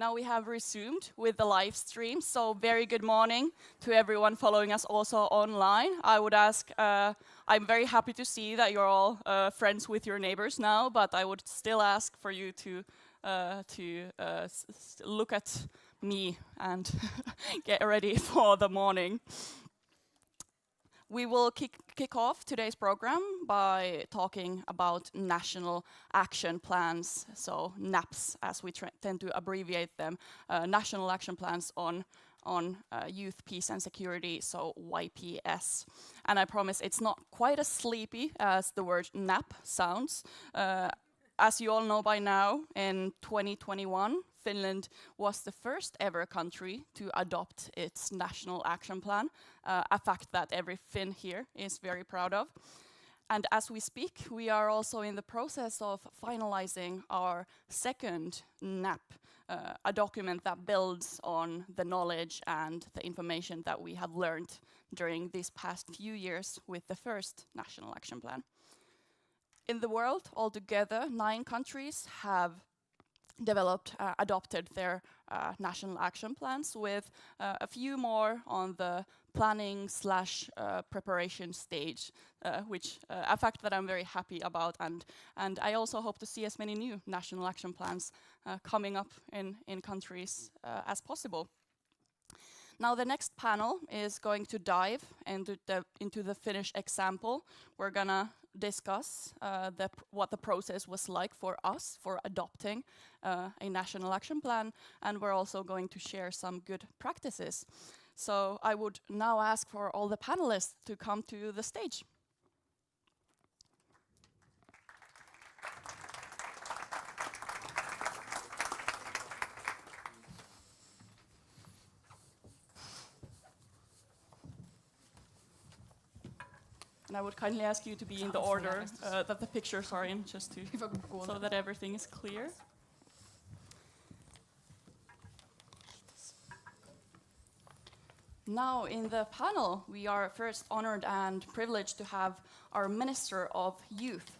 Now we have resumed with the live stream, so very good morning to everyone following us also online. I would ask, I'm very happy to see that you're all friends with your neighbors now, but I would still ask for you to look at me and get ready for the morning. We will kick off today's program by talking about national action plans, so NAPs, as we tend to abbreviate them, national action plans on youth, peace and security, so YPS. And I promise it's not quite as sleepy as the word NAP sounds. As you all know by now, in 2021, Finland was the first ever country to adopt its national action plan, a fact that every Finn here is very proud of. And as we speak, we are also in the process of finalizing our second NAP, a document that builds on the knowledge and the information that we have learned during these past few years with the first national action plan. In the world, altogether, 9 countries have adopted their national action plans, with a few more on the planning / preparation stage, which a fact that I'm very happy about, and I also hope to see as many new national action plans coming up in countries as possible. Now the next panel is going to dive into the Finnish example. We're gonna discuss what the process was like for us for adopting a national action plan, and we're also going to share some good practices. So I would now ask for all the panelists to come to the stage. And I would kindly ask you to be in the order that the pictures are in, just to so that everything is clear. Now in the panel, we are first honored and privileged to have our Minister of Youth,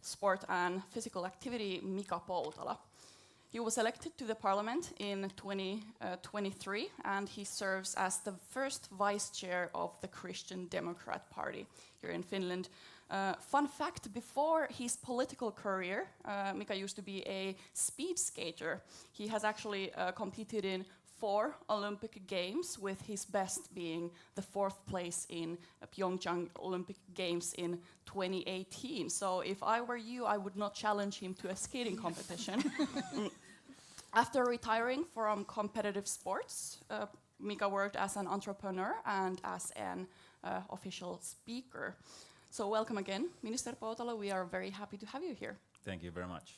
Sport and Physical Activity, Mika Poutala. He was elected to the parliament in 2023, and he serves as the first vice chair of the Christian Democrat Party here in Finland. Fun fact, before his political career, Mika used to be a speed skater. He has actually competed in 4 Olympic Games, with his best being the 4th place in Pyeongchang Olympic Games in 2018. So if I were you, I would not challenge him to a skating competition. After retiring from competitive sports, Mika worked as an entrepreneur and as an official speaker. So welcome again, Minister Poutala. We are very happy to have you here. Thank you very much.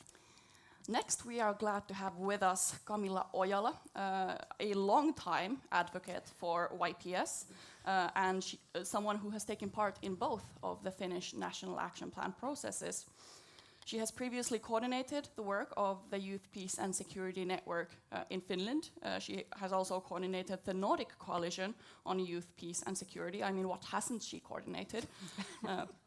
Next, we are glad to have with us Camilla Ojala, a long-time advocate for YPS, and someone who has taken part in both of the Finnish National Action Plan processes. She has previously coordinated the work of the Youth Peace and Security Network in Finland. She has also coordinated the Nordic Coalition on Youth Peace and Security. I mean, what hasn't she coordinated?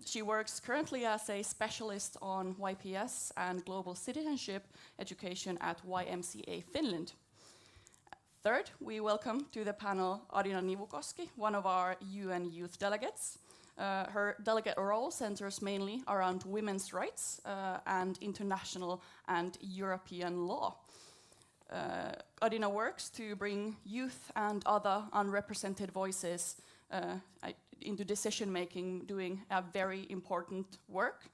She works currently as a specialist on YPS and global citizenship education at YMCA Finland. Third, we welcome to the panel Elina Nivukoski, one of our UN youth delegates. Her delegate role centers mainly around women's rights and international and European law. Elina works to bring youth and other unrepresented voices into decision making, doing a very important work,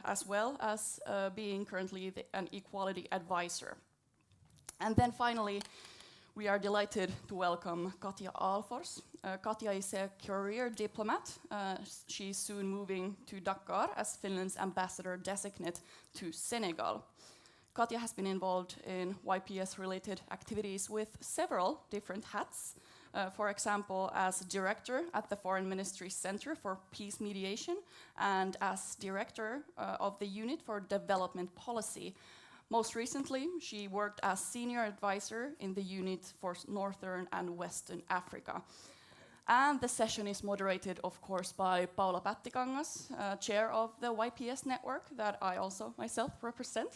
as well as being currently an equality advisor. And then finally, we are delighted to welcome Katja Alfors. Katja is a career diplomat. She's soon moving to Dakar as Finland's ambassador designate to Senegal. Katja has been involved in YPS-related activities with several different hats. For example, as director at the Foreign Ministry Center for Peace Mediation and as director of the Unit for Development Policy. Most recently, she worked as senior advisor in the Unit for Northern and Western Africa. And the session is moderated, of course, by Paula Pättikangas, chair of the YPS network that I also myself represent.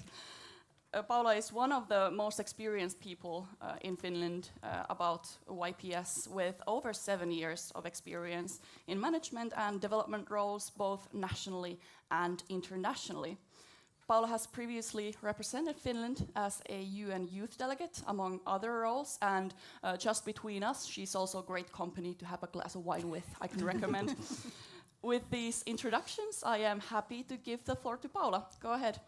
Paula is one of the most experienced people in Finland about YPS, with over 7 years of experience in management and development roles, both nationally and internationally. Paula has previously represented Finland as a UN youth delegate, among other roles, and just between us, she's also great company to have a glass of wine with, I can recommend. With these introductions, I am happy to give the floor to Paula. Go ahead.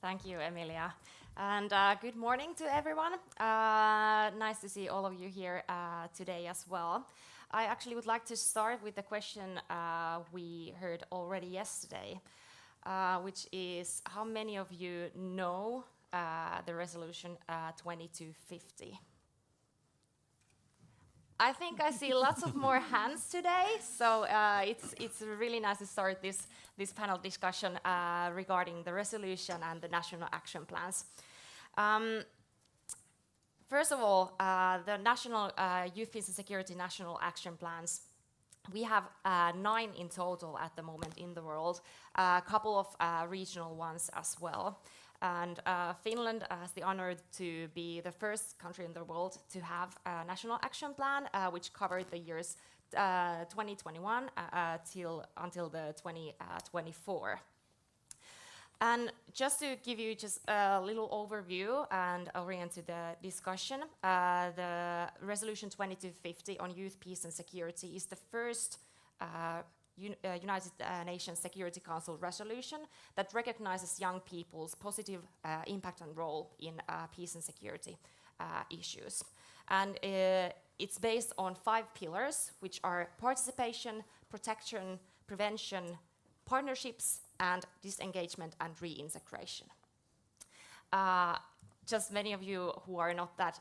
Thank you, Emilia. And good morning to everyone. Nice to see all of you here today as well. I actually would like to start with the question we heard already yesterday, which is how many of you know the resolution 2250? I think I see lots of more hands today, so it's really nice to start this panel discussion regarding the resolution and the national action plans. First of all, the National Youth, Peace and Security National Action Plans, we have 9 in total at the moment in the world, a couple of regional ones as well. And Finland has the honor to be the first country in the world to have a national action plan, which covered the years 2021 until the 2024. And just to give you just a little overview and orient to the discussion, the Resolution 2250 on youth, peace and security is the first United Nations Security Council resolution that recognizes young people's positive impact and role in peace and security issues. And it's based on 5 pillars, which are participation, protection, prevention, partnerships, and disengagement and reintegration. Just many of you who are not that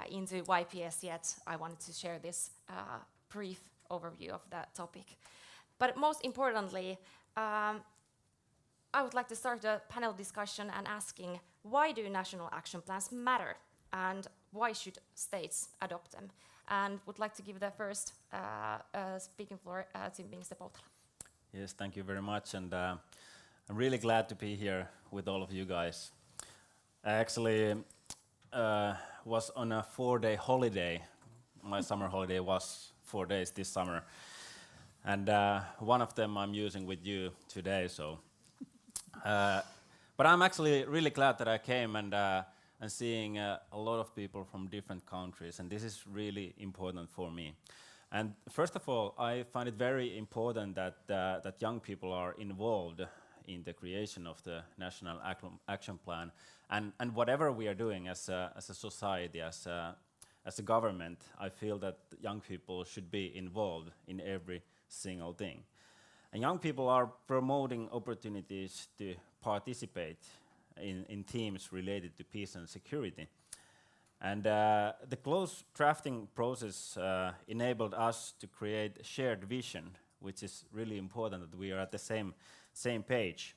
into YPS yet, I wanted to share this brief overview of that topic. But most importantly, I would like to start a panel discussion and asking, why do national action plans matter and why should states adopt them? And would like to give the first speaking floor to Minister Valtonen. Yes, thank you very much, and I'm really glad to be here with all of you guys. I actually was on a 4-day holiday. My summer holiday was 4 days this summer, and one of them I'm using with you today. So, but I'm actually really glad that I came and seeing a lot of people from different countries, and this is really important for me. And first of all, I find it very important that young people are involved in the creation of the National Action Plan, and whatever we are doing as a society, as a government, I feel that young people should be involved in every single thing. And young people are promoting opportunities to participate in themes related to peace and security. And the close drafting process enabled us to create a shared vision, which is really important that we are at the same page.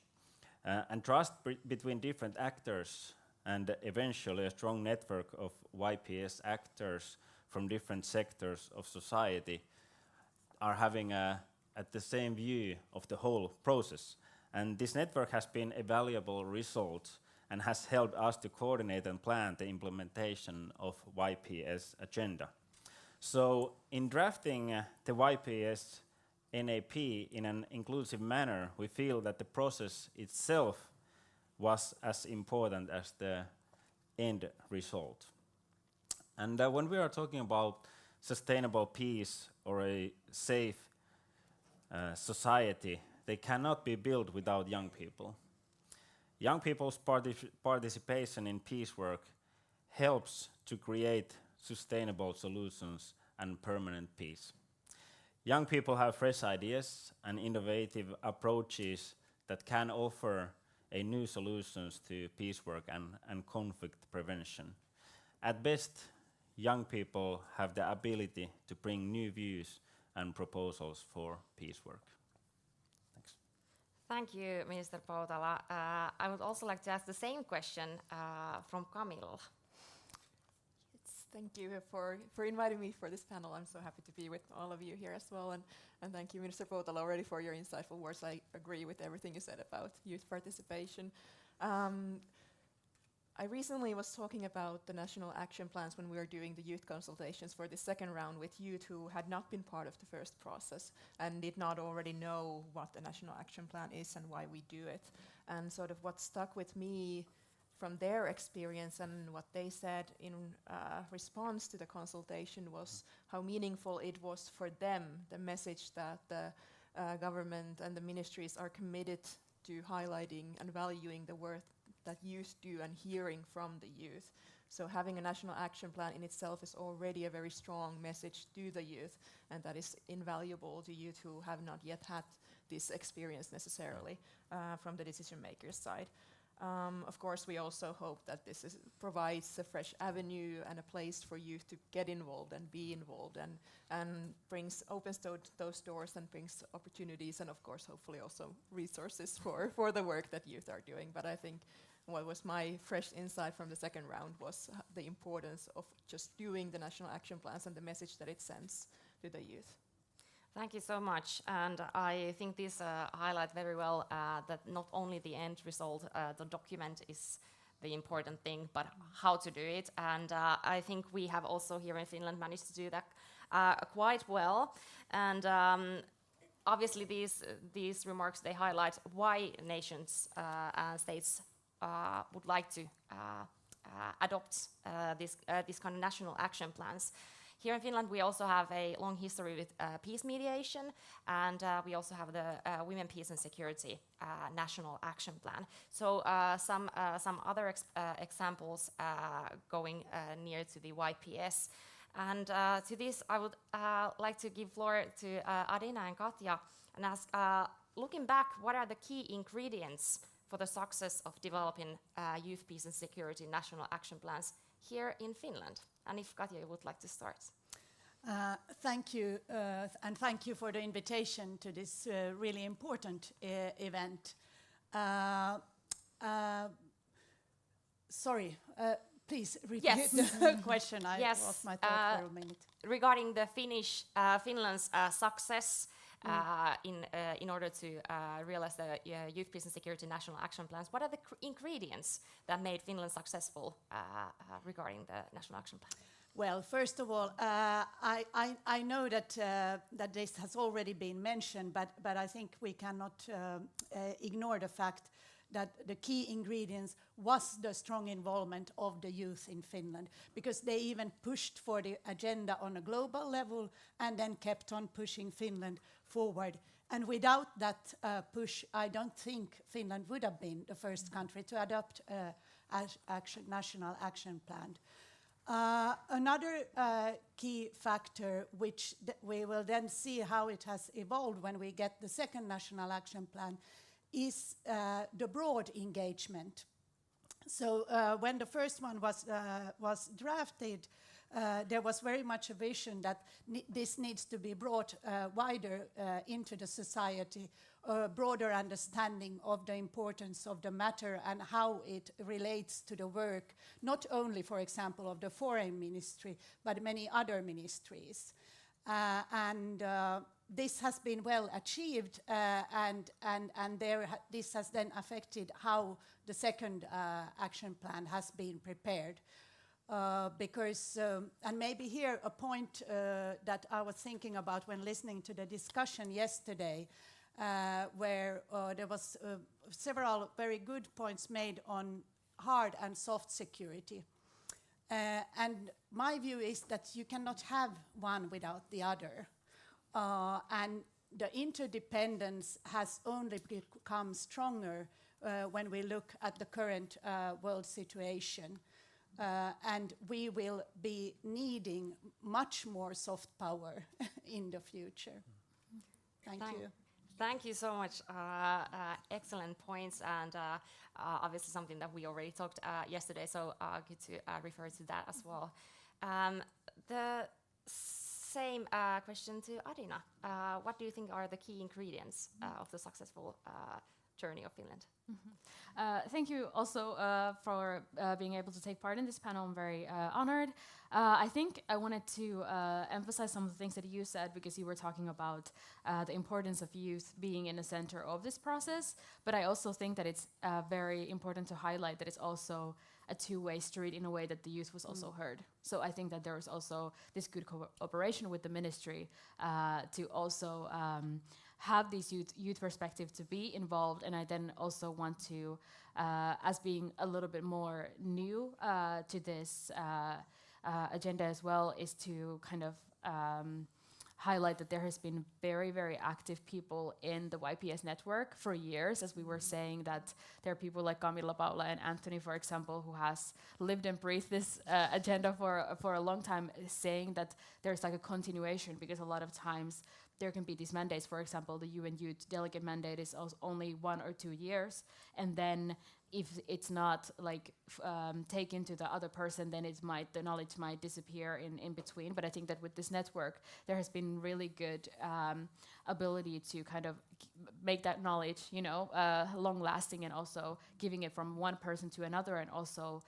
And trust between different actors and eventually a strong network of YPS actors from different sectors of society are having at the same view of the whole process. And this network has been a valuable result and has helped us to coordinate and plan the implementation of YPS agenda. So in drafting the YPS NAP in an inclusive manner, we feel that the process itself was as important as the end result. And when we are talking about sustainable peace or a safe society, they cannot be built without young people. Young people's participation in peace work helps to create sustainable solutions and permanent peace. Young people have fresh ideas and innovative approaches that can offer a new solutions to peace work and conflict prevention. At best, young people have the ability to bring new views and proposals for peace work. Thanks. Thank you, Minister Poutala. I would also like to ask the same question from Camille. Thank you for inviting me for this panel. I'm so happy to be with all of you here as well. And thank you, Minister Poutala, already for your insightful words. I agree with everything you said about youth participation. I recently was talking about the national action plans when we were doing the youth consultations for the second round with youth who had not been part of the first process and did not already know what the national action plan is and why we do it. And sort of what stuck with me from their experience and what they said in response to the consultation was how meaningful it was for them, the message that the government and the ministries are committed to highlighting and valuing the work that youth do and hearing from the youth. So having a national action plan in itself is already a very strong message to the youth, and that is invaluable to youth who have not yet had this experience necessarily from the decision makers' side. Of course, we also hope that this provides a fresh avenue and a place for youth to get involved and be involved, and opens those doors and brings opportunities, and of course, hopefully also resources for the work that youth are doing. But I think what was my fresh insight from the second round was the importance of just doing the national action plans and the message that it sends to the youth. Thank you so much, and I think this highlights very well that not only the end result, the document is the important thing, but how to do it. And I think we have also here in Finland managed to do that quite well. And obviously these remarks, they highlight why nations and states would like to adopt this kind of national action plans. Here in Finland, we also have a long history with peace mediation, and we also have the Women, Peace and Security National Action Plan. So some other examples going near to the YPS. And to this, I would like to give floor to Elina and Katja and ask, looking back, what are the key ingredients for the success of developing youth, peace and security national action plans here in Finland? And if Katja, you would like to start. Thank you, and thank you for the invitation to this really important event. Sorry, please repeat the question. I lost my thought for a minute. Regarding the Finland's success in order to realize the Youth, Peace and Security National Action Plans, what are the ingredients that made Finland successful regarding the National Action Plan? Well, first of all, I know that this has already been mentioned, but I think we cannot ignore the fact that the key ingredients was the strong involvement of the youth in Finland, because they even pushed for the agenda on a global level and then kept on pushing Finland forward. And without that push, I don't think Finland would have been the first country to adopt a national action plan. Another key factor, which we will then see how it has evolved when we get the second national action plan, is the broad engagement. So when the first one was drafted, there was very much a vision that this needs to be brought wider into the society, a broader understanding of the importance of the matter and how it relates to the work, not only, for example, of the foreign ministry, but many other ministries. This has been well achieved, and this has then affected how the second action plan has been prepared. Because, and maybe here a point that I was thinking about when listening to the discussion yesterday, where there was several very good points made on hard and soft security. And my view is that you cannot have one without the other. And the interdependence has only become stronger when we look at the current world situation. And we will be needing much more soft power in the future. Thank you. Thank you so much. Excellent points, and obviously something that we already talked yesterday, so good to refer to that as well. The same question to Elina. What do you think are the key ingredients of the successful journey of Finland. Thank you also for being able to take part in this panel. I'm very honored. I think I wanted to emphasize some of the things that you said, because you were talking about the importance of youth being in the center of this process. But I also think that it's very important to highlight that it's also a two-way street in a way that the youth was also heard. So I think that there is also this good cooperation with the ministry to also have this youth perspective to be involved. And I then also want to, as being a little bit more new to this agenda as well, is to kind of highlight that there has been very, very active people in the YPS network for years, as we were saying, that there are people like Camilla, Paula, and Anthony, for example, who has lived and breathed this agenda for a long time, saying that there's like a continuation, because a lot of times there can be these mandates. For example, the UN Youth Delegate mandate is only 1 or 2 years, and then if it's not like taken to the other person, then the knowledge might disappear in between. But I think that with this network, there has been really good ability to kind of make that knowledge, long lasting, and also giving it from one person to another, and also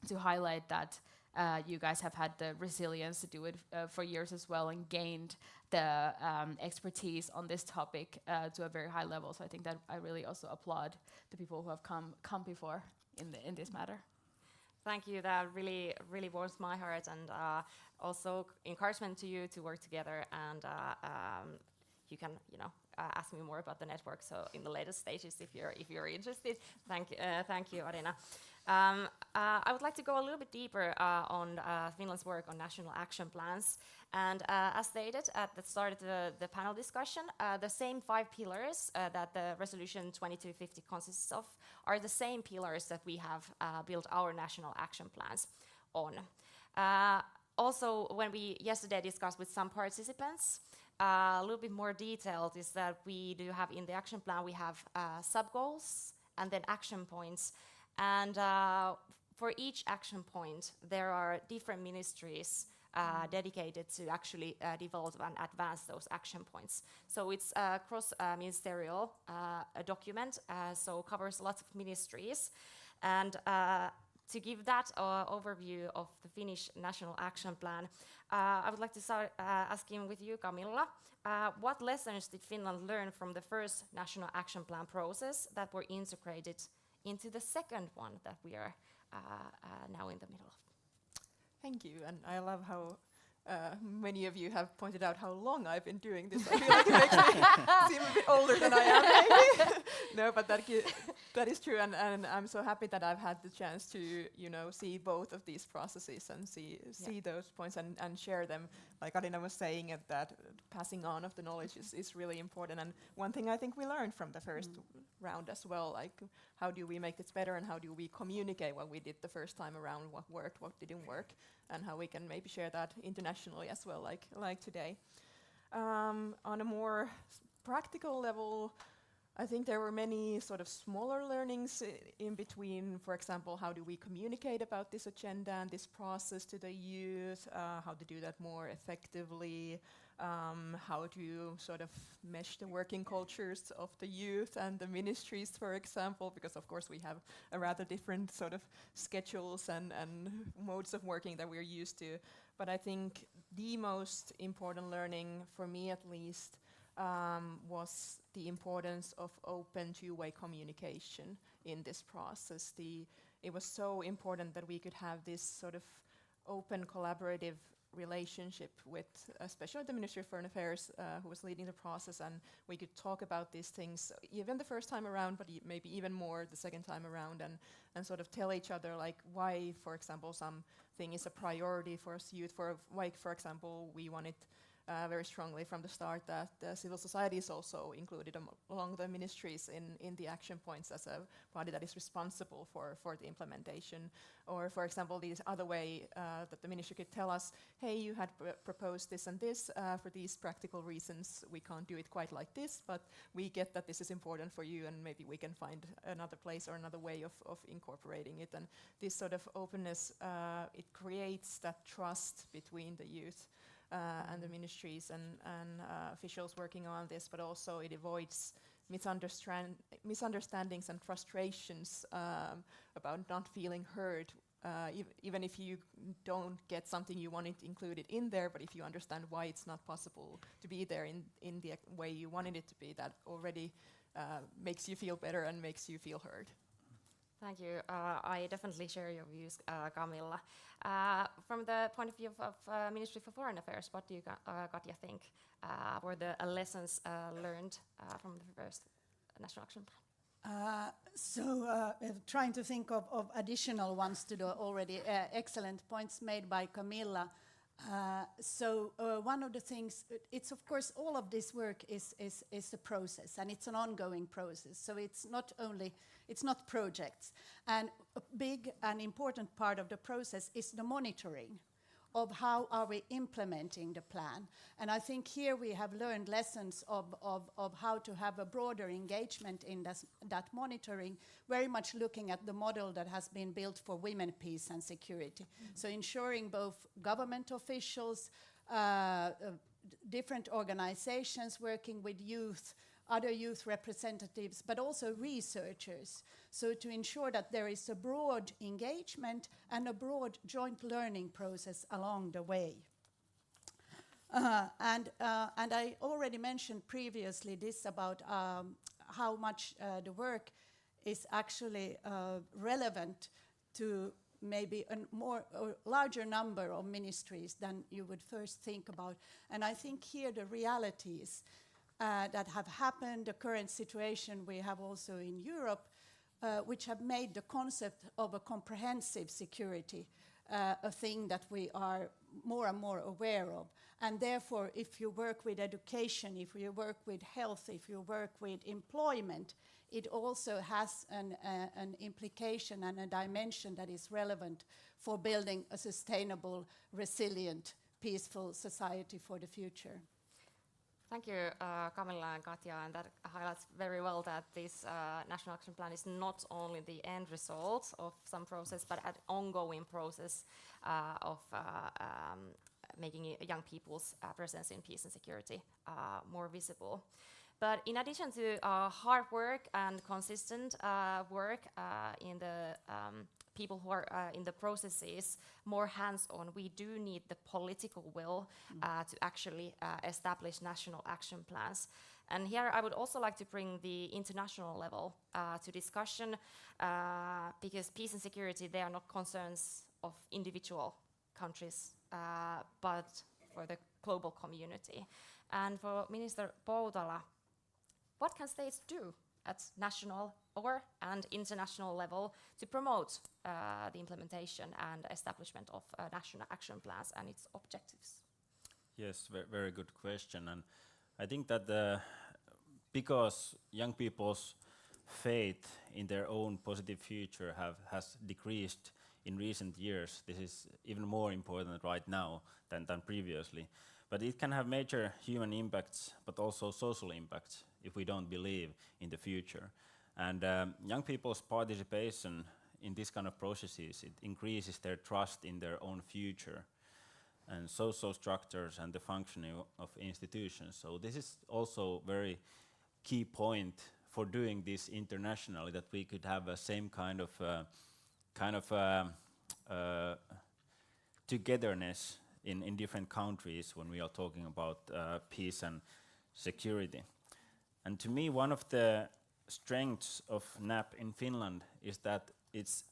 to highlight that you guys have had the resilience to do it for years as well, and gained the expertise on this topic to a very high level. So I think that I really also applaud the people who have come before in this matter. Thank you. That really, really warms my heart, and also encouragement to you to work together. And you can, ask me more about the network. So in the later stages, if you're interested. Thank you, Elina. I would like to go a little bit deeper on Finland's work on national action plans. And as stated at the start of the panel discussion, the same 5 pillars that the resolution 2250 consists of are the same pillars that we have built our national action plans on. Also, when we yesterday discussed with some participants, a little bit more detailed is that we do have in the action plan, we have sub-goals and then action points. And for each action point, there are different ministries dedicated to actually develop and advance those action points. So it's a cross-ministerial document, so covers lots of ministries. And to give that overview of the Finnish National Action Plan, I would like to start asking with you, Camilla. What lessons did Finland learn from the first National Action Plan process that were integrated into the second one that we are now in the middle of? Thank you, and I love how many of you have pointed out how long I've been doing this. I feel like it makes me seem a bit older than I am, maybe. No, but that is true, and I'm so happy that I've had the chance to, see both of these processes and see those points and share them. Like Elina was saying, that passing on of the knowledge is really important. And one thing I think we learned from the first round as well, like how do we make this better, and how do we communicate what we did the first time around, what worked, what didn't work, and how we can maybe share that internationally as well, like today. On a more practical level, I think there were many sort of smaller learnings in between. For example, how do we communicate about this agenda and this process to the youth, how to do that more effectively, how to sort of mesh the working cultures of the youth and the ministries, for example, because of course we have a rather different sort of schedules and modes of working that we're used to. But I think the most important learning, for me at least, was the importance of open two-way communication in this process. It was so important that we could have this sort of open collaborative relationship with especially the Ministry of Foreign Affairs, who was leading the process, and we could talk about these things even the first time around, but maybe even more the second time around, and sort of tell each other like why, for example, something is a priority for us youth. For example, we wanted very strongly from the start that civil society is also included along the ministries in the action points as a body that is responsible for the implementation. Or, for example, this other way that the ministry could tell us, hey, you had proposed this and this, for these practical reasons we can't do it quite like this, but we get that this is important for you, and maybe we can find another place or another way of incorporating it. And this sort of openness, it creates that trust between the youth and the ministries and officials working on this, but also it avoids misunderstandings and frustrations about not feeling heard, even if you don't get something you wanted included in there, but if you understand why it's not possible to be there in the way you wanted it to be, that already makes you feel better and makes you feel heard. Thank you. I definitely share your views, Camilla. From the point of view of Ministry for Foreign Affairs, what do you, Katja, think were the lessons learned from the first National Action Plan? Trying to think of additional ones to the already excellent points made by Camilla. One of the things, it's of course all of this work is a process, and it's an ongoing process. So it's not projects. And a big and important part of the process is the monitoring of how are we implementing the plan. And I think here we have learned lessons of how to have a broader engagement in that monitoring, very much looking at the model that has been built for women, peace and security. Mm-hmm. So ensuring both government officials, different organizations working with youth, other youth representatives, but also researchers. So to ensure that there is a broad engagement and a broad joint learning process along the way. And I already mentioned previously this about how much the work is actually relevant to maybe a larger number of ministries than you would first think about. And I think here the realities that have happened, the current situation we have also in Europe, which have made the concept of a comprehensive security a thing that we are more and more aware of. And therefore, if you work with education, if you work with health, if you work with employment, it also has an implication and a dimension that is relevant for building a sustainable, resilient, peaceful society for the future. Thank you, Camilla and Katja, and that highlights very well that this National Action Plan is not only the end result of some process, but an ongoing process of making young people's presence in peace and security more visible. But in addition to hard work and consistent work in the people who are in the processes more hands-on, we do need the political will to actually establish national action plans. And here I would also like to bring the international level to discussion, because peace and security, they are not concerns of individual countries, but for the global community. And for Minister Poutala, what can states do at national and international level to promote the implementation and establishment of national action plans and its objectives? Yes, very good question. And I think that because young people's faith in their own positive future has decreased in recent years, this is even more important right now than previously. But it can have major human impacts, but also social impacts if we don't believe in the future. And young people's participation in this kind of processes, it increases their trust in their own future and social structures and the functioning of institutions. So this is also very key point for doing this internationally, that we could have a same kind of togetherness in different countries when we are talking about peace and security. And to me, one of the strengths of NAP in Finland is that it's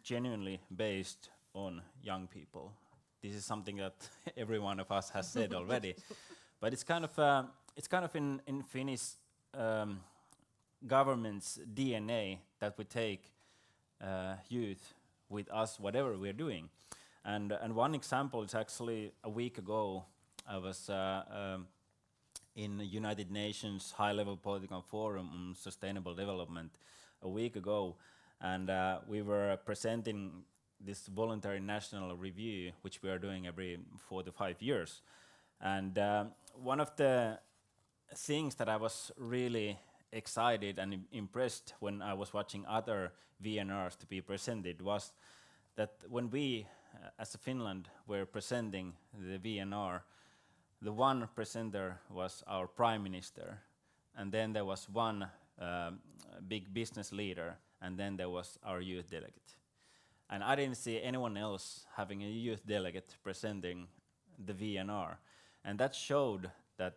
genuinely based on young people. This is something that every one of us has said already, but it's kind of in Finnish government's DNA that we take youth with us, whatever we're doing. And one example is actually a week ago, I was in the United Nations High-Level Political Forum on Sustainable Development a week ago, and we were presenting this voluntary national review, which we are doing every 4 to 5 years. And one of the things that I was really excited and impressed when I was watching other VNRs to be presented was that when we, as Finland, were presenting the VNR, the one presenter was our Prime Minister, and then there was one big business leader, and then there was our youth delegate. And I didn't see anyone else having a youth delegate presenting the VNR. And that showed that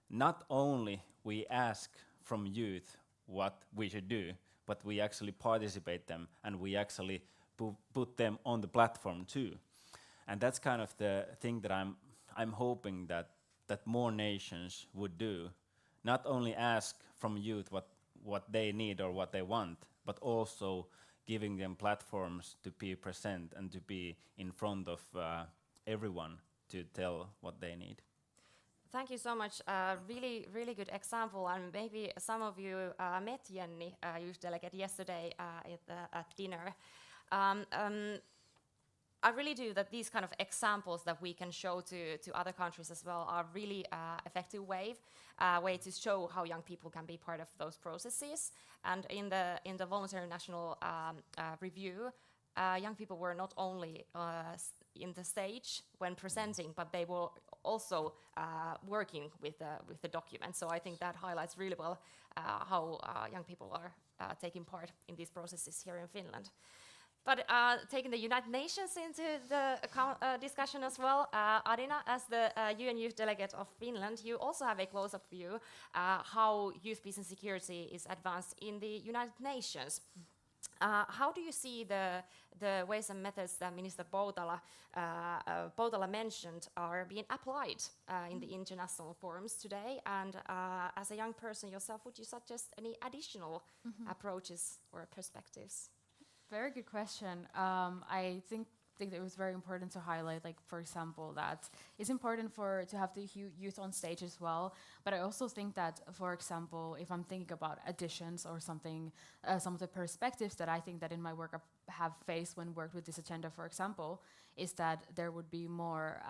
not only we ask from youth what we should do, but we actually participate them, and we actually put them on the platform too. And that's kind of the thing that I'm hoping that more nations would do. Not only ask from youth what they need or what they want, but also giving them platforms to be present and to be in front of everyone to tell what they need. Thank you so much. Really, really good example. And maybe some of you met Jenny, youth delegate, yesterday at dinner. I really do that these kind of examples that we can show to other countries as well are really effective way to show how young people can be part of those processes. And in the voluntary national review, young people were not only in the stage when presenting, but they were also working with the document. So I think that highlights really well how young people are taking part in these processes here in Finland. But taking the United Nations into the discussion as well, Elina, as the UN Youth Delegate of Finland, you also have a close-up view how youth peace and security is advanced in the United Nations. How do you see the ways and methods that Minister Poutala mentioned are being applied in the international forums today? And as a young person yourself, would you suggest any additional approaches or perspectives? Very good question. I think it was very important to highlight, like, for example, that it's important to have the youth on stage as well. But I also think that, for example, if I'm thinking about additions or something, some of the perspectives that I think that in my work I have faced when worked with this agenda, for example, is that there would be more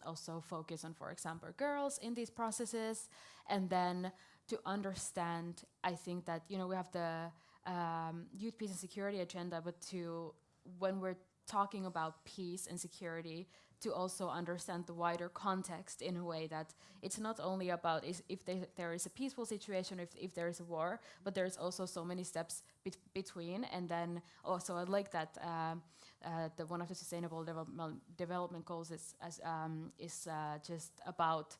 also focus on, for example, girls in these processes. And then to understand, I think that, we have the youth peace and security agenda, but when we're talking about peace and security, to also understand the wider context in a way that it's not only about if there is a peaceful situation, if there is a war, but there's also so many steps between. And then also I like that one of the sustainable development goals is just about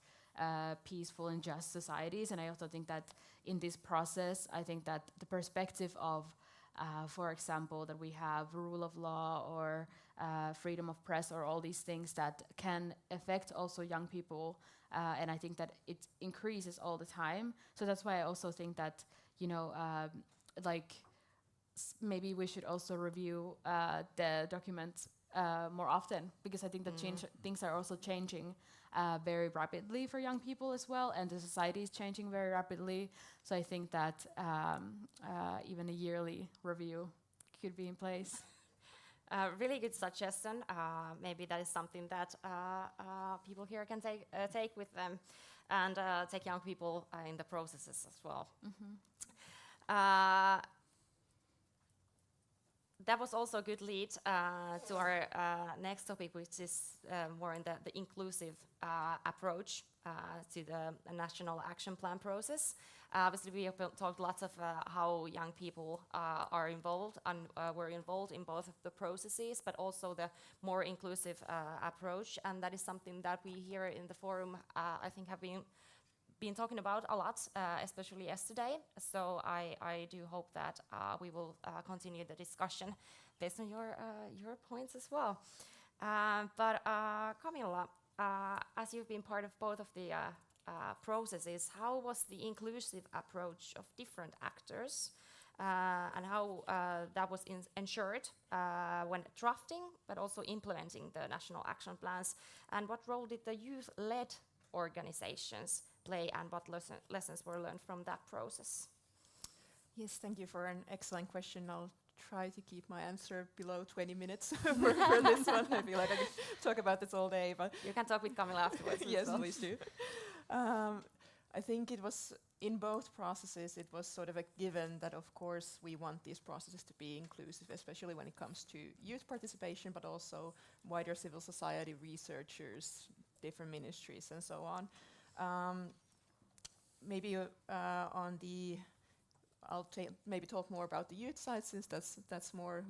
peaceful and just societies. And I also think that in this process, I think that the perspective of for example, that we have rule of law or freedom of press or all these things that can affect also young people. And I think that it increases all the time. So that's why I also think that, maybe we should also review the documents more often, because I think that things are also changing very rapidly for young people as well, and the society is changing very rapidly. So I think that even a yearly review could be in place. Really good suggestion. Maybe that is something that people here can take with them and take young people in the processes as well. That was also a good lead to our next topic, which is more in the inclusive approach to the national action plan process. Obviously, we have talked lots of how young people are involved and were involved in both of the processes, but also the more inclusive approach. And that is something that we here in the forum, I think, have been talking about a lot, especially yesterday. So I do hope that we will continue the discussion based on your points as well. But Camilla, as you've been part of both of the processes, how was the inclusive approach of different actors and how that was ensured when drafting but also implementing the national action plans? And what role did the youth-led organizations play, and what lessons were learned from that process? Yes, thank you for an excellent question. I'll try to keep my answer below 20 minutes for this one. I feel like I could talk about this all day, but you can talk with Camilla afterwards. yes, please do. I think it was in both processes, it was sort of a given that, of course, we want these processes to be inclusive, especially when it comes to youth participation, but also wider civil society researchers, different ministries, and so on. maybe on the, maybe talk more about the youth side, since that's more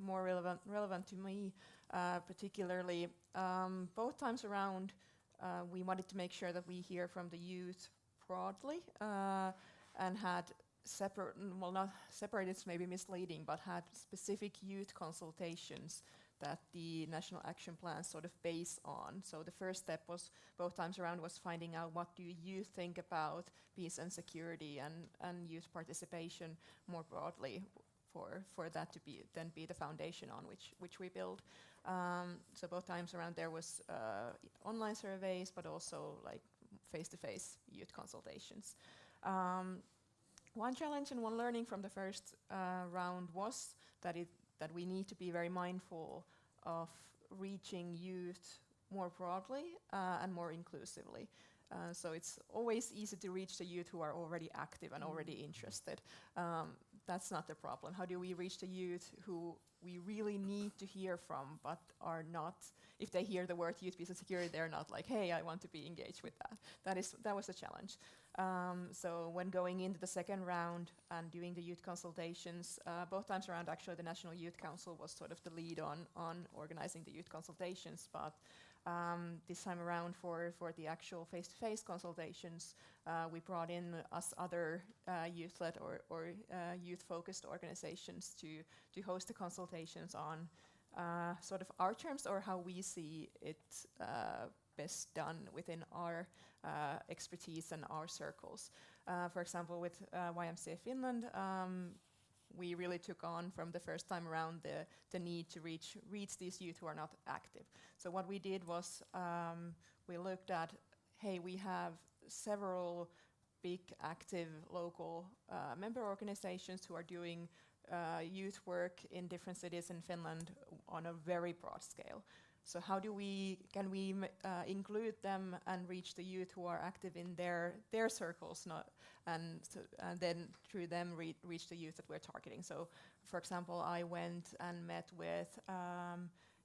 relevant to me, particularly. Both times around, we wanted to make sure that we hear from the youth broadly, and had separate, well, not separate, it's maybe misleading, but had specific youth consultations that the national action plan sort of base on. So the first step was, both times around, was finding out what do you think about peace and security and youth participation more broadly, for that to be the foundation on which we build. So both times around there was online surveys, but also like face-to-face youth consultations. One challenge and one learning from the first round was that we need to be very mindful of reaching youth more broadly and more inclusively. So it's always easy to reach the youth who are already active and already interested. That's not the problem. How do we reach the youth who we really need to hear from, but are not, if they hear the word youth, peace and security, they're not like, hey, I want to be engaged with that. That was a challenge. So when going into the second round and doing the youth consultations, both times around, actually the National Youth Council was sort of the lead on organizing the youth consultations, but this time around for the actual face-to-face consultations, we brought in us other youth-led or youth-focused organizations to host the consultations on sort of our terms, or how we see it best done within our expertise and our circles. For example, with YMCA Finland, we really took on from the first time around the need to reach these youth who are not active. So what we did was we looked at, hey, we have several big active local member organizations who are doing youth work in different cities in Finland on a very broad scale. So how can we include them and reach the youth who are active in their circles, and then through them reach the youth that we're targeting. So, for example, I went and met with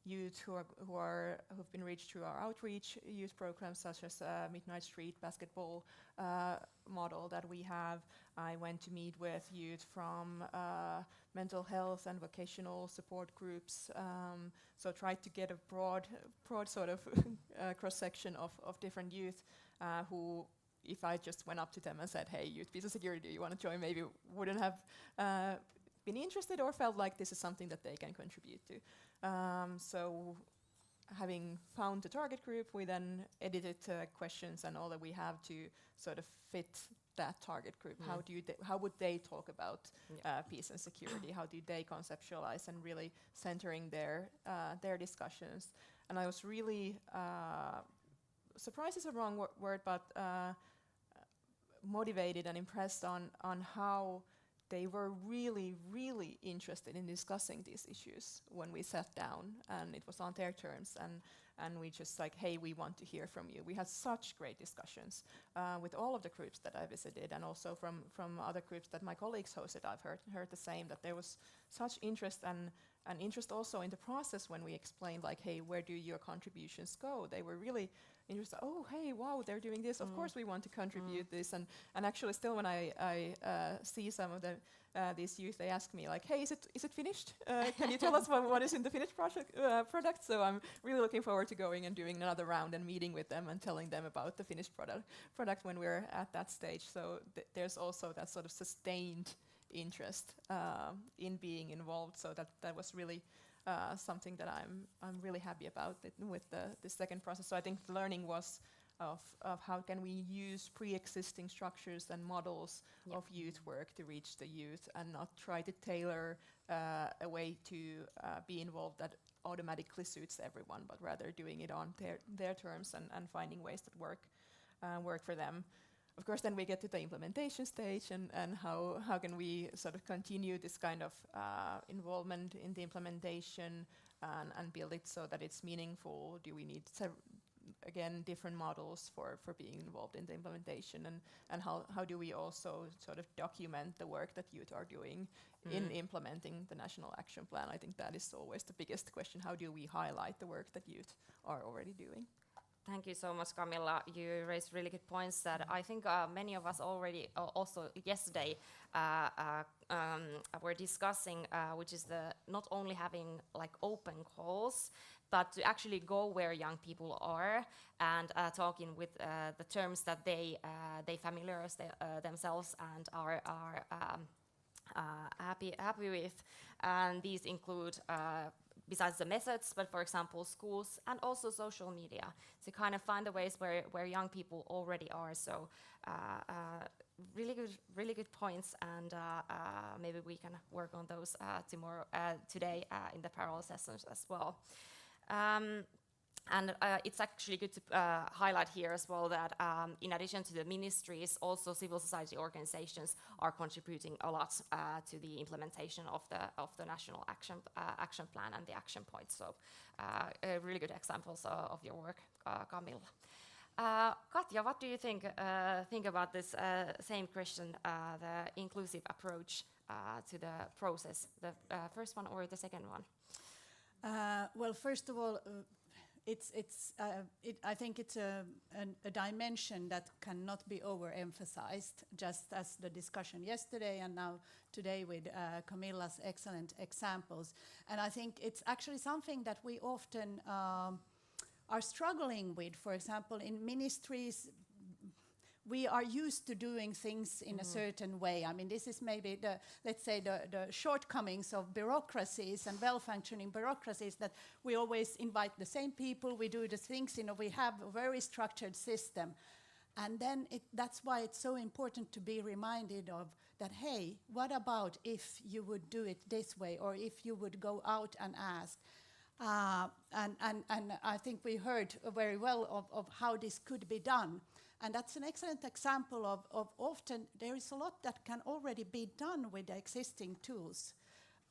youth who've been reached through our outreach youth programs, such as Midnight Street basketball model that we have. I went to meet with youth from mental health and vocational support groups. So tried to get a broad sort of cross-section of different youth who, if I just went up to them and said, hey, youth peace and security, do you want to join, maybe wouldn't have been interested or felt like this is something that they can contribute to. So having found the target group, we then edited questions and all that we have to sort of fit that target group. How would they talk about peace and security? How do they conceptualize, and really centering their discussions? And I was really surprised is a wrong word, but motivated and impressed on how they were really, really interested in discussing these issues when we sat down, and it was on their terms, and we just like, hey, we want to hear from you. We had such great discussions with all of the groups that I visited, and also from other groups that my colleagues hosted. I've heard the same, that there was such interest and interest also in the process when we explained, like, hey, where do your contributions go? They were really interested. Oh, hey, wow, they're doing this. Of course we want to contribute this. And actually still when I see some of these youth, they ask me, like, hey, is it finished? Can you tell us what is in the finished product? So I'm really looking forward to going and doing another round and meeting with them and telling them about the finished product when we're at that stage. So there's also that sort of sustained interest in being involved. So that was really something that I'm really happy about with the second process. So I think the learning was of how can we use pre-existing structures and models of youth work to reach the youth, and not try to tailor a way to be involved that automatically suits everyone, but rather doing it on their terms and finding ways that work for them. Of course, then we get to the implementation stage, and how can we sort of continue this kind of involvement in the implementation and build it so that it's meaningful? Do we need again different models for being involved in the implementation, and how do we also sort of document the work that youth are doing in implementing the national action plan? I think that is always the biggest question. How do we highlight the work that youth are already doing? Thank you so much, Camilla. You raised really good points that I think many of us already also yesterday were discussing, which is the not only having like open calls, but to actually go where young people are and talking with the terms that they familiarize themselves and are happy with. And these include besides the methods, but for example, schools and also social media to kind of find the ways where young people already are. So really good points, and maybe we can work on those today in the parallel sessions as well. And it's actually good to highlight here as well that in addition to the ministries, also civil society organizations are contributing a lot to the implementation of the national action plan and the action points. So really good examples of your work, Camilla. Katja, what do you think about this same question, the inclusive approach to the process, the first one or the second one? Well, first of all, I think it's a dimension that cannot be overemphasized, just as the discussion yesterday and now today with Camilla's excellent examples. And I think it's actually something that we often are struggling with. For example, in ministries, we are used to doing things in a certain way. I mean, this is maybe the shortcomings of bureaucracies and well-functioning bureaucracies, that we always invite the same people, we do the things, we have a very structured system. And then that's why it's so important to be reminded of that, hey, what about if you would do it this way, or if you would go out and ask? And I think we heard very well of how this could be done. And that's an excellent example of often there is a lot that can already be done with the existing tools.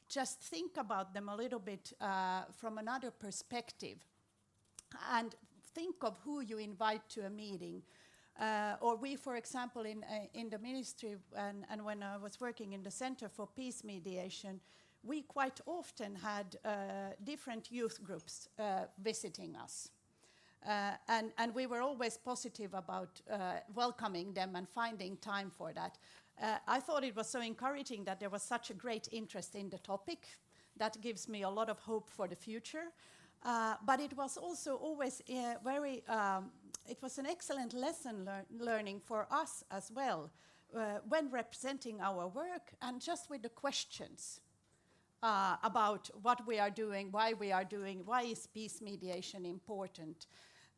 Just think about them a little bit from another perspective. And think of who you invite to a meeting. Or we, for example, in the ministry, and when I was working in the Center for Peace Mediation, we quite often had different youth groups visiting us. And we were always positive about welcoming them and finding time for that. I thought it was so encouraging that there was such a great interest in the topic. That gives me a lot of hope for the future. But it was also always it was an excellent lesson learning for us as well when representing our work, and just with the questions about what we are doing, why is peace mediation important.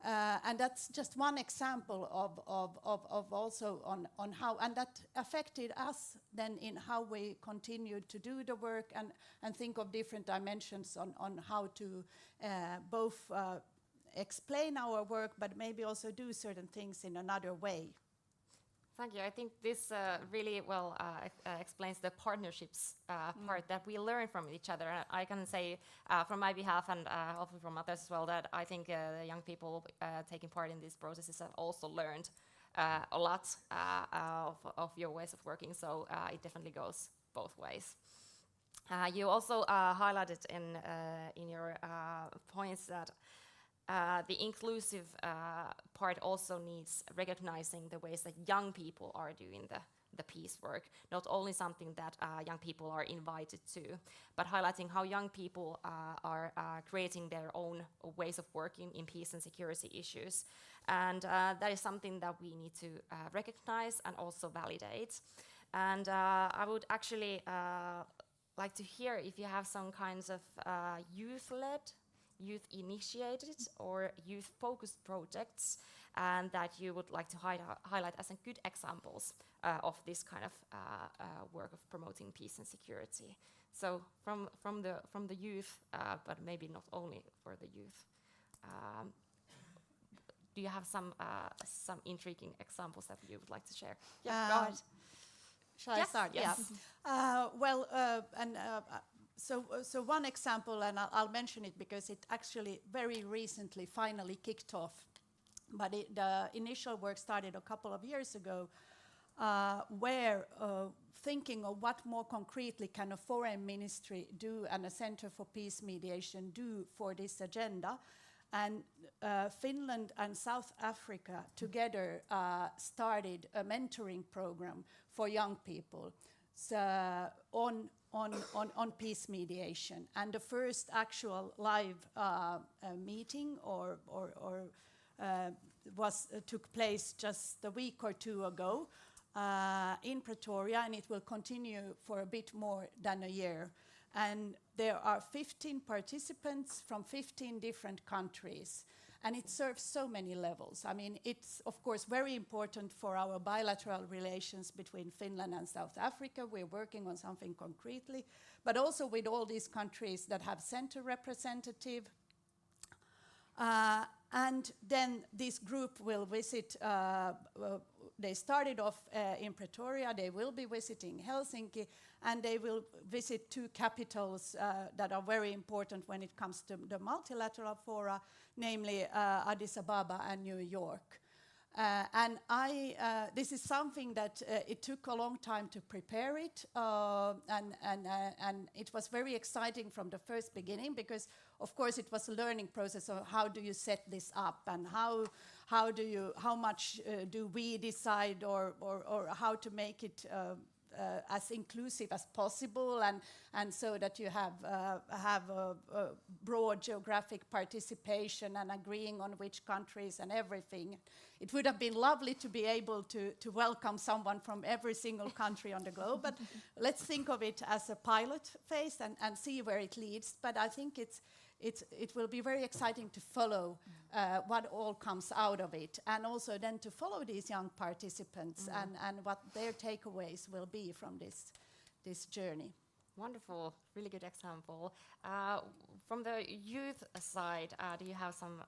And that's just one example of also on how, and that affected us then in how we continued to do the work and think of different dimensions on how to both explain our work, but maybe also do certain things in another way. Thank you. I think this really well explains the partnerships part that we learn from each other. I can say from my behalf and hopefully from others as well that I think the young people taking part in these processes have also learned a lot of your ways of working. So it definitely goes both ways. You also highlighted in your points that the inclusive part also needs recognizing the ways that young people are doing the peace work, not only something that young people are invited to, but highlighting how young people are creating their own ways of working in peace and security issues. And that is something that we need to recognize and also validate. And I would actually like to hear if you have some kinds of youth-led, youth-initiated or youth-focused projects and that you would like to highlight as good examples of this kind of work of promoting peace and security. So from the youth, but maybe not only for the youth. Do you have some intriguing examples that you would like to share? Yeah, go ahead. Shall I start? Yes. Yeah. So one example, and I'll mention it because it actually very recently finally kicked off, but the initial work started a couple of years ago, where thinking of what more concretely can a foreign ministry do and a Center for Peace Mediation do for this agenda. And Finland and South Africa together started a mentoring program for young people on peace mediation. And the first actual live meeting took place just a week or two ago in Pretoria, and it will continue for a bit more than a year. And there are 15 participants from 15 different countries, and it serves so many levels. I mean, it's of course very important for our bilateral relations between Finland and South Africa. We're working on something concretely, but also with all these countries that have sent a representative. And then this group will visit, they started off in Pretoria, they will be visiting Helsinki, and they will visit two capitals that are very important when it comes to the multilateral fora, namely Addis Ababa and New York. And this is something that it took a long time to prepare it, and it was very exciting from the first beginning, because of course it was a learning process of how do you set this up, and how much do we decide, or how to make it as inclusive as possible, and so that you have a broad geographic participation and agreeing on which countries and everything. It would have been lovely to be able to welcome someone from every single country on the globe, but let's think of it as a pilot phase and see where it leads. But I think it will be very exciting to follow what all comes out of it, and also then to follow these young participants and what their takeaways will be from this journey. Wonderful, really good example. From the youth side, do you have some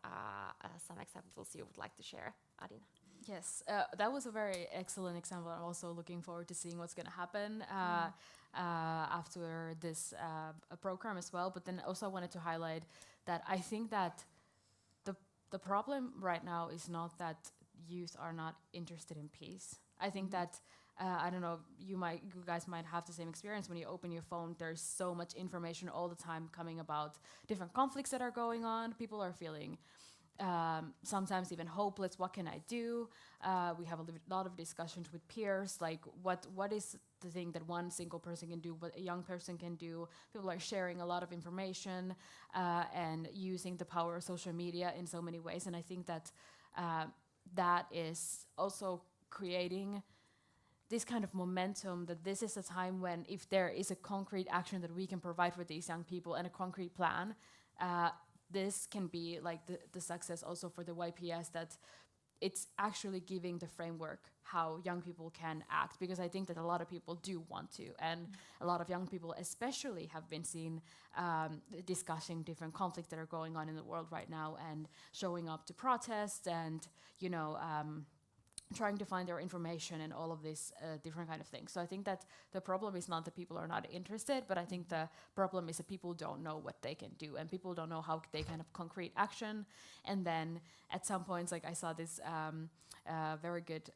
examples you would like to share, Elina? Yes, that was a very excellent example. I'm also looking forward to seeing what's going to happen after this program as well. But then also I wanted to highlight that I think that the problem right now is not that youth are not interested in peace. I think that, I don't know, you guys might have the same experience. When you open your phone, there's so much information all the time coming about different conflicts that are going on. People are feeling sometimes even hopeless. What can I do? We have a lot of discussions with peers, like what is the thing that one single person can do, what a young person can do. People are sharing a lot of information and using the power of social media in so many ways. And I think that that is also creating this kind of momentum, that this is a time when, if there is a concrete action that we can provide for these young people and a concrete plan, this can be like the success also for the YPS, that it's actually giving the framework how young people can act, because I think that a lot of people do want to, and a lot of young people especially have been seen discussing different conflicts that are going on in the world right now, and showing up to protest, and trying to find their information and all of these different kind of things. So I think that the problem is not that people are not interested, but I think the problem is that people don't know what they can do, and people don't know how they can have concrete action. And then at some points, like I saw this very good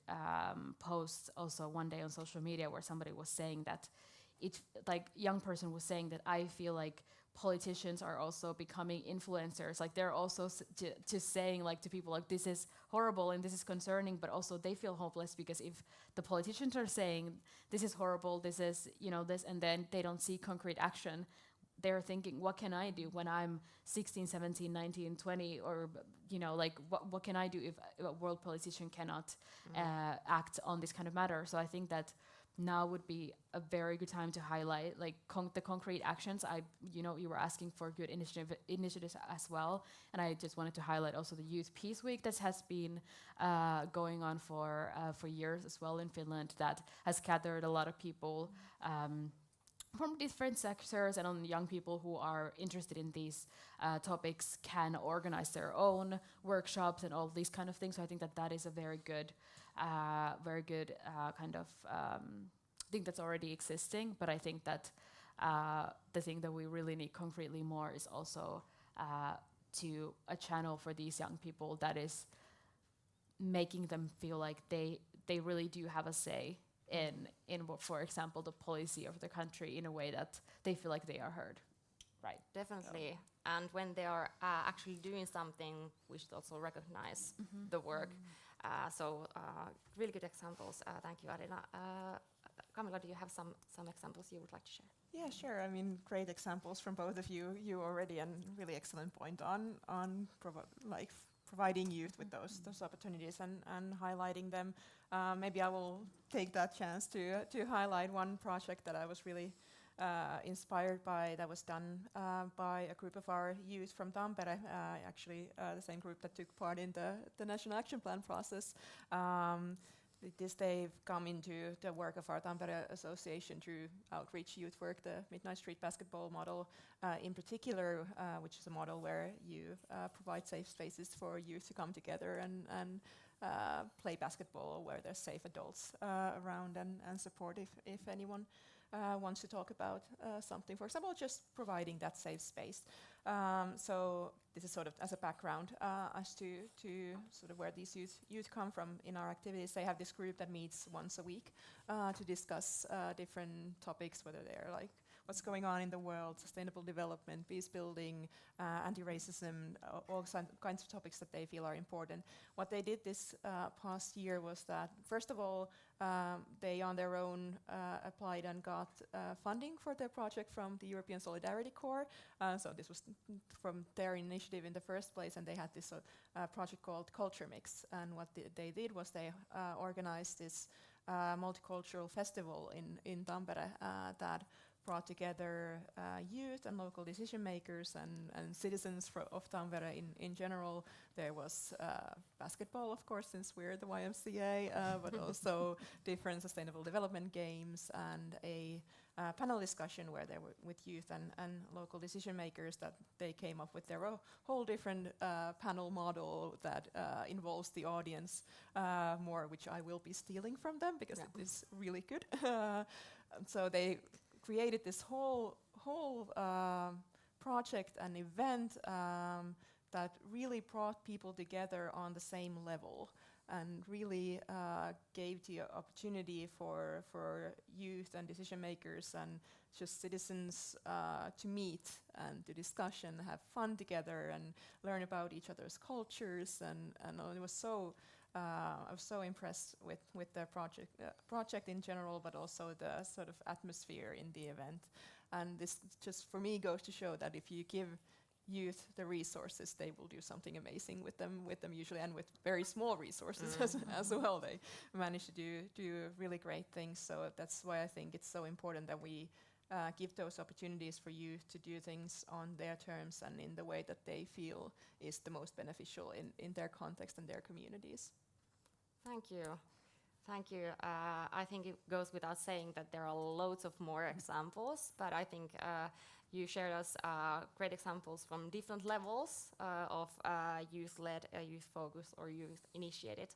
post also one day on social media where somebody was saying that young person was saying that I feel like politicians are also becoming influencers. Like they're also just saying like to people like this is horrible and this is concerning, but also they feel hopeless, because if the politicians are saying this is horrible, this is this, and then they don't see concrete action, they're thinking, what can I do when I'm 16, 17, 19, 20, or what can I do if a world politician cannot act on this kind of matter? So I think that now would be a very good time to highlight like the concrete actions. You were asking for good initiatives as well, and I just wanted to highlight also the Youth Peace Week that has been going on for years as well in Finland, that has gathered a lot of people from different sectors, and on young people who are interested in these topics can organize their own workshops and all these kind of things. So I think that is a very good kind of thing that's already existing. But I think that the thing that we really need concretely more is also to a channel for these young people that is making them feel like they really do have a say in, for example, the policy of the country, in a way that they feel like they are heard. Right, definitely. And when they are actually doing something, we should also recognize the work. Really good examples. Thank you, Elina. Camilla, do you have some examples you would like to share? Yeah, sure. I mean, great examples from both of you already, and really excellent point on providing youth with those opportunities and highlighting them. Maybe I will take that chance to highlight one project that I was really inspired by, that was done by a group of our youth from Tampere, actually the same group that took part in the National Action Plan process. They've come into the work of our Tampere Association through outreach youth work, the Midnight Street basketball model in particular, which is a model where you provide safe spaces for youth to come together and play basketball, where there's safe adults around and support if anyone wants to talk about something. For example, just providing that safe space. So this is sort of as a background as to sort of where these youth come from in our activities. They have this group that meets once a week to discuss different topics, whether they're like what's going on in the world, sustainable development, peace building, anti-racism, all kinds of topics that they feel are important. What they did this past year was that, first of all, they on their own applied and got funding for their project from the European Solidarity Corps. So this was from their initiative in the first place, and they had this project called Culture Mix. And what they did was they organized this multicultural festival in Tampere that brought together youth and local decision makers and citizens of Tampere in general. There was basketball, of course, since we're the YMCA, but also different sustainable development games and a panel discussion where they were with youth and local decision makers, that they came up with their whole different panel model that involves the audience more, which I will be stealing from them because it is really good. So they created this whole project and event that really brought people together on the same level and really gave the opportunity for youth and decision makers and just citizens to meet and to discuss and have fun together and learn about each other's cultures, and it was so I was so impressed with the project in general, but also the sort of atmosphere in the event. And this just for me goes to show that if you give youth the resources, they will do something amazing with them usually, and with very small resources as well. They manage to do really great things. So that's why I think it's so important that we give those opportunities for youth to do things on their terms and in the way that they feel is the most beneficial in their context and their communities. Thank you. Thank you. I think it goes without saying that there are loads of more examples, but I think you shared us great examples from different levels of youth-led, youth-focused, or youth-initiated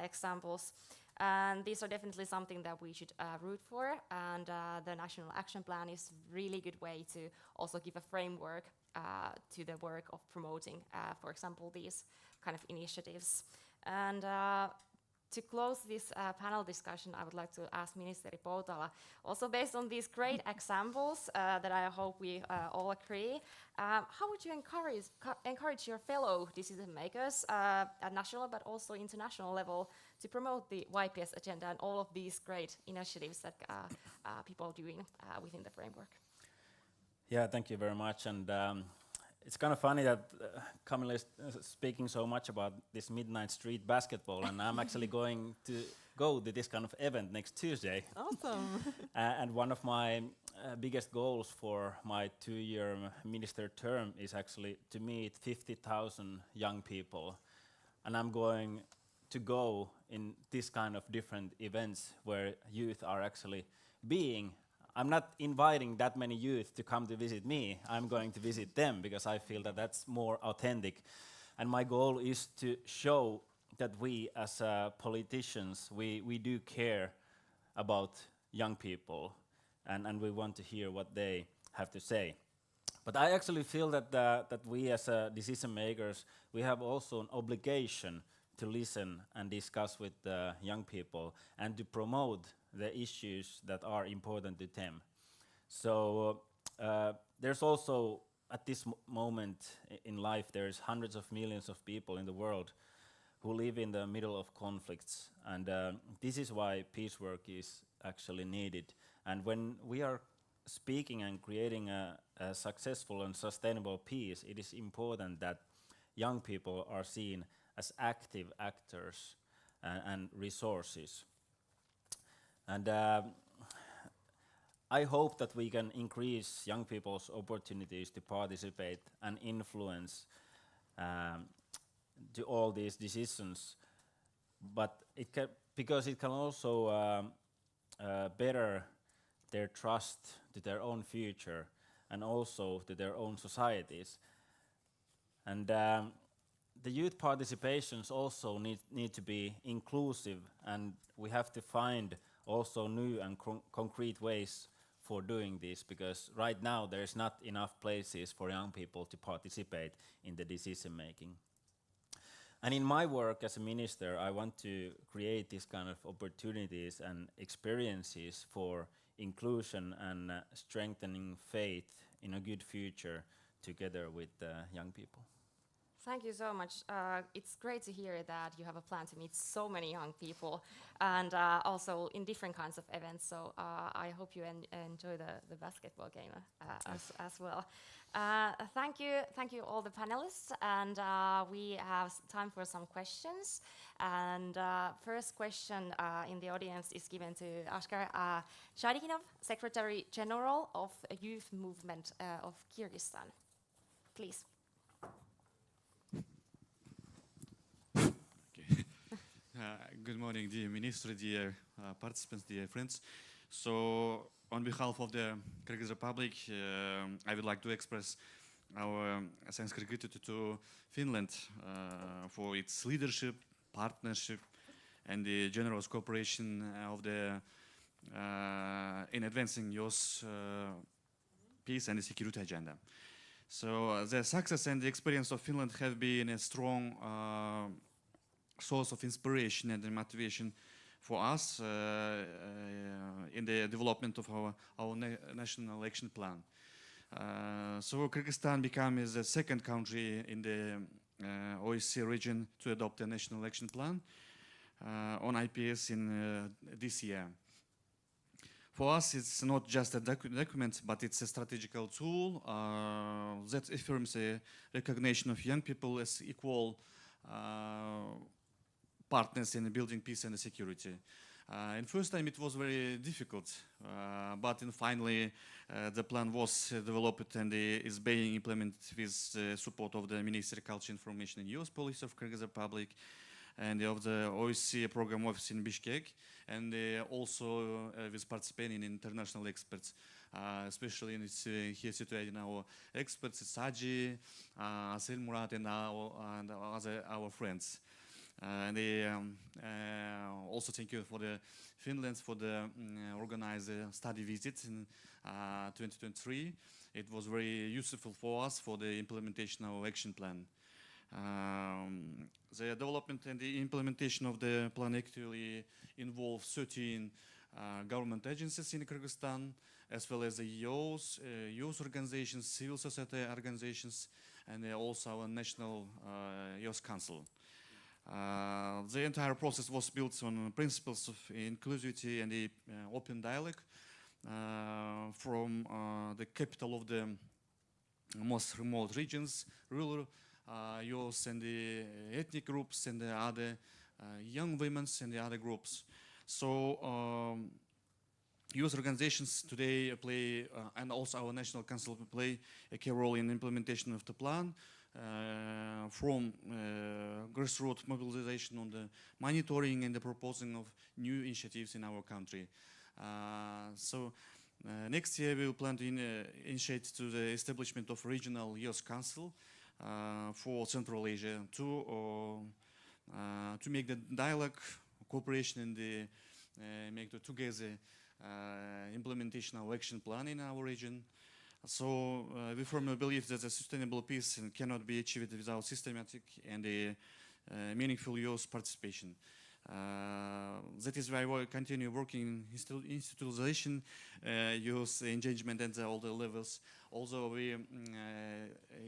examples. And these are definitely something that we should root for, and the National Action Plan is a really good way to also give a framework to the work of promoting, for example, these kind of initiatives. And to close this panel discussion, I would like to ask Ministeri Poutala, also based on these great examples that I hope we all agree, how would you encourage your fellow decision makers at national but also international level to promote the YPS agenda and all of these great initiatives that people are doing within the framework? Yeah, thank you very much. And it's kind of funny that Camilla is speaking so much about this Midnight Street basketball, and I'm actually going to go to this kind of event next Tuesday. Awesome. And one of my biggest goals for my 2-year minister term is actually to meet 50,000 young people. And I'm going to go in this kind of different events where youth are actually being. I'm not inviting that many youth to come to visit me. I'm going to visit them because I feel that that's more authentic. And my goal is to show that we as politicians, we do care about young people, and we want to hear what they have to say. But I actually feel that we as decision makers, we have also an obligation to listen and discuss with young people and to promote the issues that are important to them. So there's also, at this moment in life, there's hundreds of millions of people in the world who live in the middle of conflicts, and this is why peace work is actually needed. And when we are speaking and creating a successful and sustainable peace, it is important that young people are seen as active actors and resources. And I hope that we can increase young people's opportunities to participate and influence to all these decisions, but because it can also better their trust to their own future and also to their own societies. And the youth participations also need to be inclusive, and we have to find also new and concrete ways for doing this, because right now there is not enough places for young people to participate in the decision making. And in my work as a minister, I want to create these kind of opportunities and experiences for inclusion and strengthening faith in a good future together with young people. Thank you so much. It's great to hear that you have a plan to meet so many young people, and also in different kinds of events. So I hope you enjoy the basketball game as well. Thank you all the panelists, and we have time for some questions. And first question in the audience is given to Ashkar Shadikinov, Secretary General of Youth Movement of Kyrgyzstan. Please. Good morning, dear Minister, dear participants, dear friends. So, on behalf of the Kyrgyz Republic, I would like to express our sincere gratitude to Finland for its leadership, partnership, and the generous cooperation of the in advancing youth peace and the security agenda. So, the success and the experience of Finland have been a strong source of inspiration and motivation for us in the development of our national action plan. So Kyrgyzstan becomes the second country in the OSCE region to adopt a national action plan on IPS in this year. For us, it's not just a document, but it's a strategical tool that affirms a recognition of young people as equal partners in building peace and security. And first time it was very difficult, but finally the plan was developed and is being implemented with the support of the Ministry of Culture, Information and Youth Policy of Kyrgyz Republic and of the OSCE Program Office in Bishkek, and also with participating international experts, especially in here situated our experts, Saji, Asil Murat, and our friends. And also thank you for the Finland for the organized study visit in 2023. It was very useful for us for the implementation of our action plan. The development and the implementation of the plan actually involves 13 government agencies in Kyrgyzstan, as well as the youth organizations, civil society organizations, and also our National Youth Council. The entire process was built on principles of inclusivity and the open dialogue from the capital of the most remote regions, rural youth and the ethnic groups and the other young women and the other groups. So youth organizations today play, and also our National Council play a key role in implementation of the plan. From grassroots mobilization on the monitoring and the proposing of new initiatives in our country. So next year we will plan to initiate to the establishment of regional youth council for Central Asia to make the dialogue, cooperation, and the make the together implementation of action plan in our region. So we firmly believe that a sustainable peace cannot be achieved without systematic and meaningful youth participation. That is why we continue working in institutionalization, youth engagement at all the levels. Also, we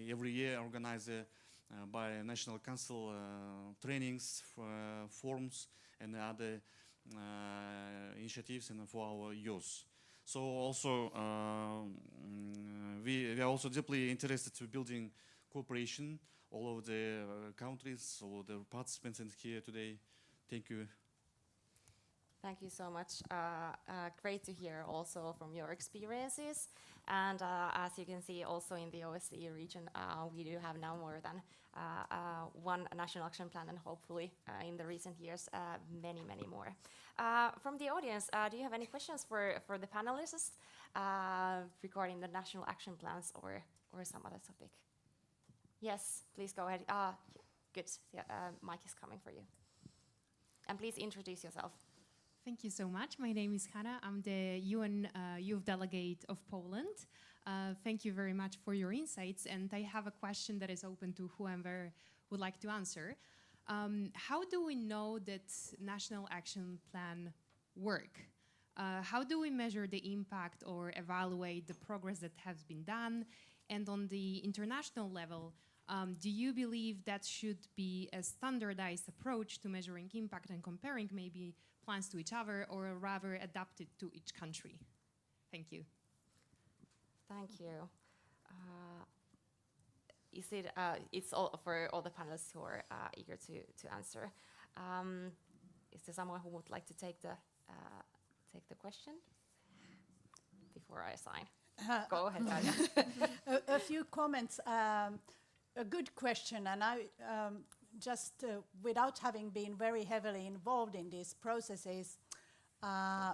every year organize by National Council trainings, forums, and other initiatives and for our youth. So also we are also deeply interested in building cooperation all over the countries, all the participants in here today. Thank you. Thank you so much. Great to hear also from your experiences. And as you can see also in the OSCE region, we do have now more than one national action plan, and hopefully in the recent years, many, many more. From the audience, do you have any questions for the panelists regarding the national action plans or some other topic? Yes, please go ahead. Good. Yeah, mic is coming for you. And please introduce yourself. Thank you so much. My name is Hanna. I'm the UN Youth Delegate of Poland. Thank you very much for your insights. And I have a question that is open to whoever would like to answer. How do we know that National Action Plan work? How do we measure the impact or evaluate the progress that has been done? And on the international level, do you believe that should be a standardized approach to measuring impact and comparing maybe plans to each other, or rather adapted to each country? Thank you. Thank you. It's all for all the panelists who are eager to answer. Is there someone who would like to take the question before I assign? Go ahead, Anya. A few comments. A good question, and I just without having been very heavily involved in these processes,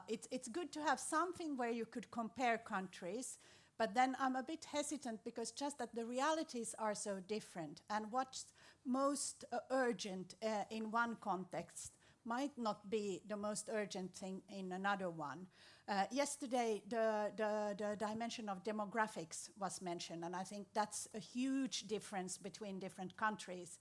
it's good to have something where you could compare countries, but then I'm a bit hesitant because just that the realities are so different, and what's most urgent in one context might not be the most urgent thing in another one. Yesterday, the dimension of demographics was mentioned, and I think that's a huge difference between different countries.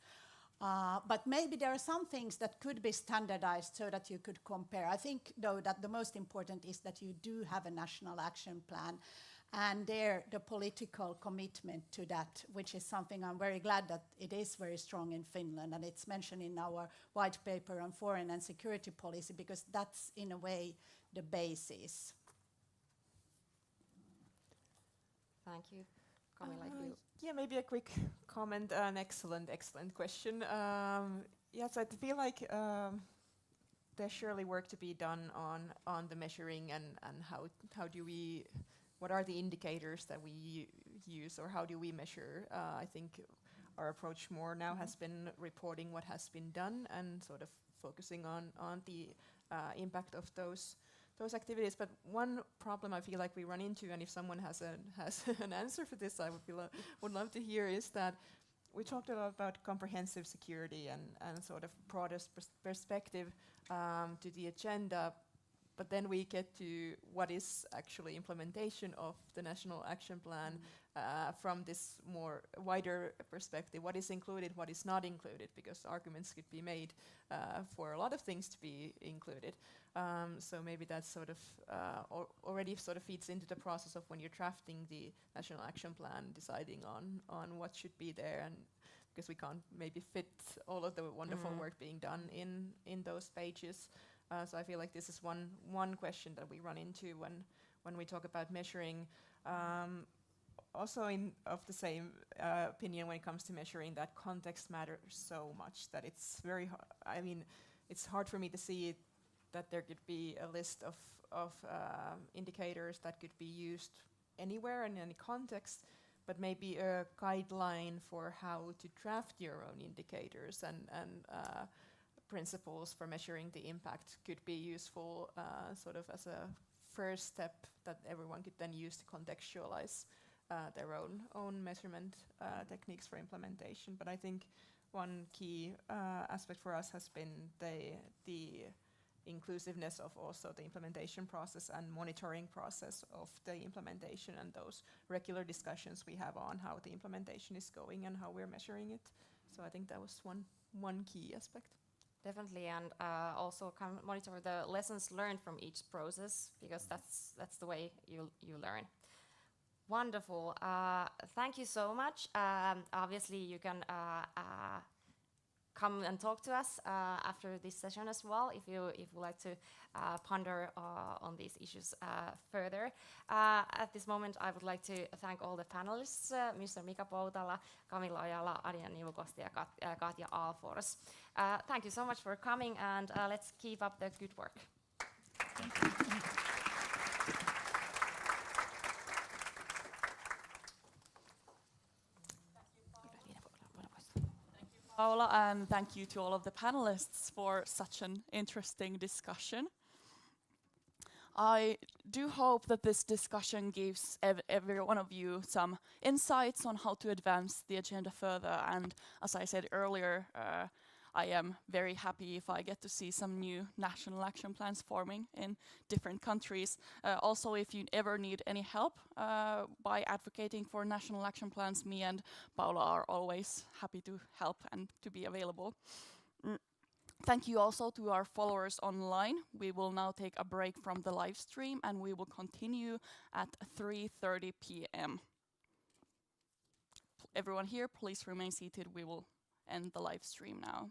But maybe there are some things that could be standardized so that you could compare. I think, though, that the most important is that you do have a national action plan, and there the political commitment to that, which is something I'm very glad that it is very strong in Finland, and it's mentioned in our white paper on foreign and security policy, because that's in a way the basis. Thank you. Camilla, you. Yeah, maybe a quick comment. An excellent question. Yes, I feel like there's surely work to be done on the measuring and how do we, what are the indicators that we use, or how do we measure? I think our approach more now has been reporting what has been done and sort of focusing on the impact of those activities. But one problem I feel like we run into, and if someone has an answer for this, I would love to hear, is that we talked a lot about comprehensive security and sort of broadest perspective to the agenda, but then we get to what is actually implementation of the National Action Plan from this more wider perspective. What is included, what is not included, because arguments could be made for a lot of things to be included. So maybe that sort of already sort of feeds into the process of when you're drafting the National Action Plan, deciding on what should be there, and because we can't maybe fit all of the wonderful work being done in those pages. So I feel like this is one question that we run into when we talk about measuring. Also of the same opinion when it comes to measuring, that context matters so much that it's very I mean, it's hard for me to see that there could be a list of indicators that could be used anywhere in any context, but maybe a guideline for how to draft your own indicators and principles for measuring the impact could be useful sort of as a first step that everyone could then use to contextualize their own measurement techniques for implementation. But I think one key aspect for us has been the inclusiveness of also the implementation process and monitoring process of the implementation, and those regular discussions we have on how the implementation is going and how we're measuring it. So I think that was one key aspect. Definitely, and also can monitor the lessons learned from each process, because that's the way you learn. Wonderful. Thank you so much. Obviously, you can come and talk to us after this session as well, if you would like to ponder on these issues further. At this moment, I would like to thank all the panelists, Mr. Mika Poutala, Camilla Ojala, Arja Nivukoski, and Katja Alfors. Thank you so much for coming, and let's keep up the good work. Paula, and thank you to all of the panelists for such an interesting discussion. I do hope that this discussion gives every one of you some insights on how to advance the agenda further. And as I said earlier, I am very happy if I get to see some new national action plans forming in different countries. Also, if you ever need any help by advocating for national action plans, me and Paula are always happy to help and to be available. Thank you also to our followers online. We will now take a break from the live stream and we will continue at 3:30 p.m. Everyone here, please remain seated. We will end the live stream now.